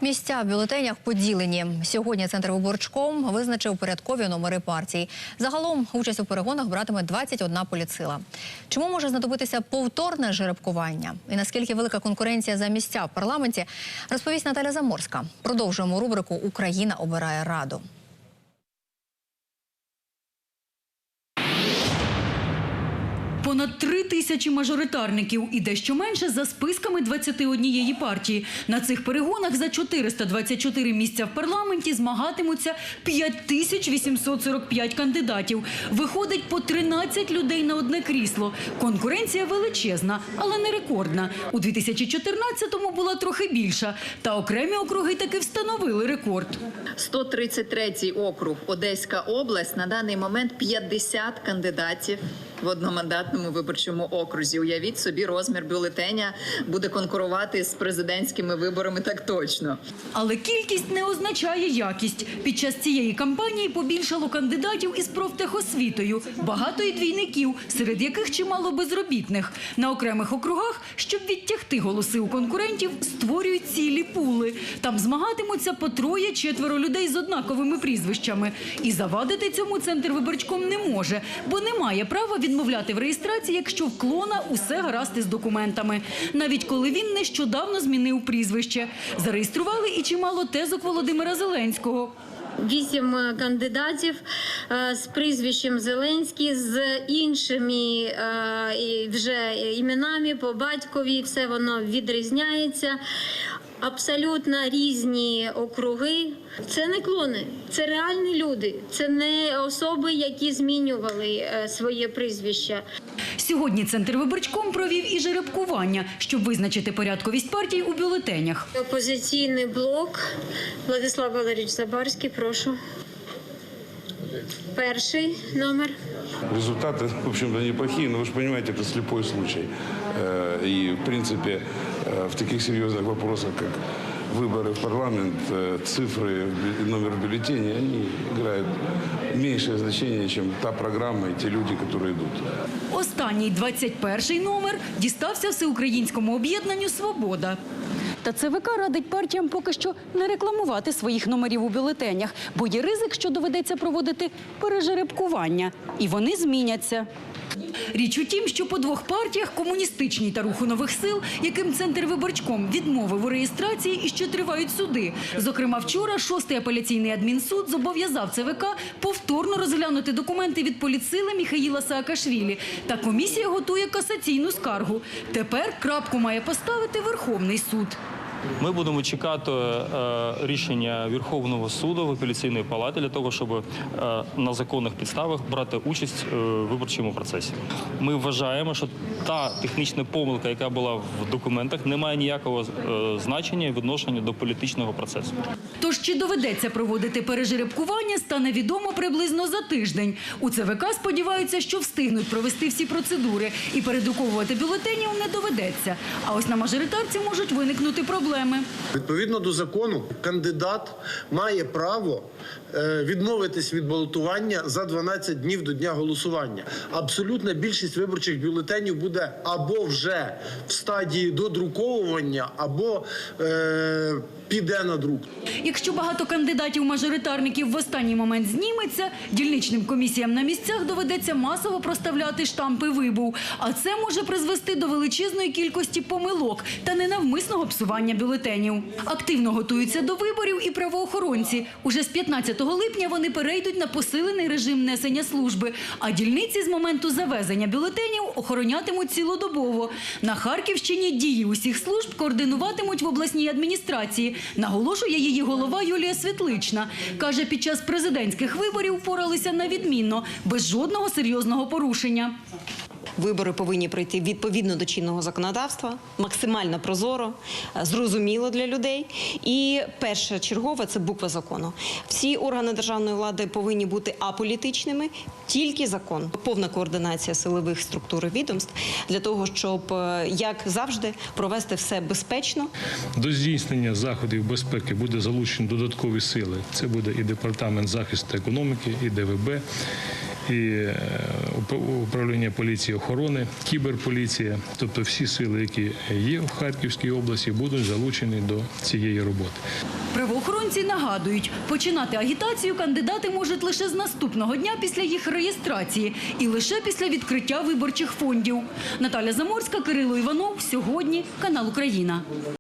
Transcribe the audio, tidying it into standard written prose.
Місця в бюлетенях поділені. Сьогодні Центрвиборчком визначив порядкові номери партій. Загалом участь у перегонах братиме 21 політсила. Чому може знадобитися повторне жеребкування? І наскільки велика конкуренція за місця в парламенті, розповість Наталя Заморська. Продовжуємо рубрику «Україна обирає Раду». Понад 3000 мажоритарників і дещо менше за списками 21 партії. На цих перегонах за 424 місця в парламенті змагатимуться 5845 кандидатів. Виходить по 13 людей на одне крісло. Конкуренція величезна, але не рекордна. У 2014-му була трохи більша. Та окремі округи таки встановили рекорд. 133-й округ, Одеська область, на даний момент 50 кандидатів в одномандатному виборчому окрузі. Уявіть собі, розмір бюлетеня буде конкурувати з президентськими виборами так точно. Але кількість не означає якість. Під час цієї кампанії побільшало кандидатів із профтехосвітою, багато і двійників, серед яких чимало безробітних. На окремих округах, щоб відтягти голоси у конкурентів, створюють цілі пули. Там змагатимуться по 3-4 людей з однаковими прізвищами. І завадити цьому Центрвиборчком не може, бо не має права відмовляти в реєстрації, якщо в клона усе гаразд із документами. Навіть коли він нещодавно змінив прізвище. Зареєстрували і чимало тезок Володимира Зеленського. 8 кандидатів з прізвищем Зеленський, з іншими вже іменами по батькові, все воно відрізняється. Абсолютно різні округи. Це не клони, це реальні люди, це не особи, які змінювали своє прізвище. Сьогодні Центрвиборчком провів і жеребкування, щоб визначити порядковість партій у бюлетенях. Опозиційний блок. Владислав Валерійович Забарський, прошу. Перший номер. Результаты, в общем-то, неплохие, но вы же понимаете, это слепой случай. И, в принципе, в таких серьезных вопросах, как выборы в парламент, цифры, номер в бюллетене, они играют меньшее значение, чем та программа и те люди, которые идут. Останній, 21-й номер, дістався всеукраїнському об'єднанню «Свобода». Та ЦВК радить партіям поки що не рекламувати своїх номерів у бюлетенях, бо є ризик, що доведеться проводити пережеребкування. І вони зміняться. Річ у тім, що по 2 партіях – комуністичній та Руху нових сил, яким Центрвиборчком відмовив у реєстрації і ще тривають суди. Зокрема, вчора 6-й апеляційний адмінсуд зобов'язав ЦВК повторно розглянути документи від політсили Міхаїла Саакашвілі. Та комісія готує касаційну скаргу. Тепер крапку має поставити Верховний суд. Ми будемо чекати рішення Верховного суду в апеляційній палаті для того, щоб на законних підставах брати участь у виборчому процесі. Ми вважаємо, що та технічна помилка, яка була в документах, не має ніякого значення відношення до політичного процесу. Тож чи доведеться проводити пережеребкування, стане відомо приблизно за тиждень. У ЦВК сподіваються, що встигнуть провести всі процедури і передруковувати бюлетенів не доведеться. А ось на мажоритарці можуть виникнути проблеми. Відповідно до закону, кандидат має право відмовитись від балотування за 12 днів до дня голосування. Абсолютна більшість виборчих бюлетенів буде або вже в стадії додруковування, або піде на друк. Якщо багато кандидатів-мажоритарників в останній момент зніметься, дільничним комісіям на місцях доведеться масово проставляти штампи «Вибув». А це може призвести до величезної кількості помилок та ненавмисного псування бюлетенів. Активно готуються до виборів і правоохоронці. Уже з 15 липня вони перейдуть на посилений режим несення служби, а дільниці з моменту завезення бюлетенів охоронятимуть цілодобово. На Харківщині дії усіх служб координуватимуть в обласній адміністрації, наголошує її голова Юлія Світлична. Каже, під час президентських виборів впоралися на відмінно, без жодного серйозного порушення. Вибори повинні пройти відповідно до чинного законодавства, максимально прозоро, зрозуміло для людей. І першочергове – це буква закону. Всі органи державної влади повинні бути аполітичними, тільки закон. Повна координація силових структур і відомств для того, щоб, як завжди, провести все безпечно. До здійснення заходів безпеки буде залучені додаткові сили. Це буде і Департамент захисту економіки, і ДВБ, і управління поліції охорони, кіберполіція, тобто всі сили, які є в Харківській області, будуть залучені до цієї роботи. Правоохоронці нагадують, починати агітацію кандидати можуть лише з наступного дня після їх реєстрації і лише після відкриття виборчих фондів. Наталя Заморська, Кирило Іванов. Сьогодні. Канал Україна.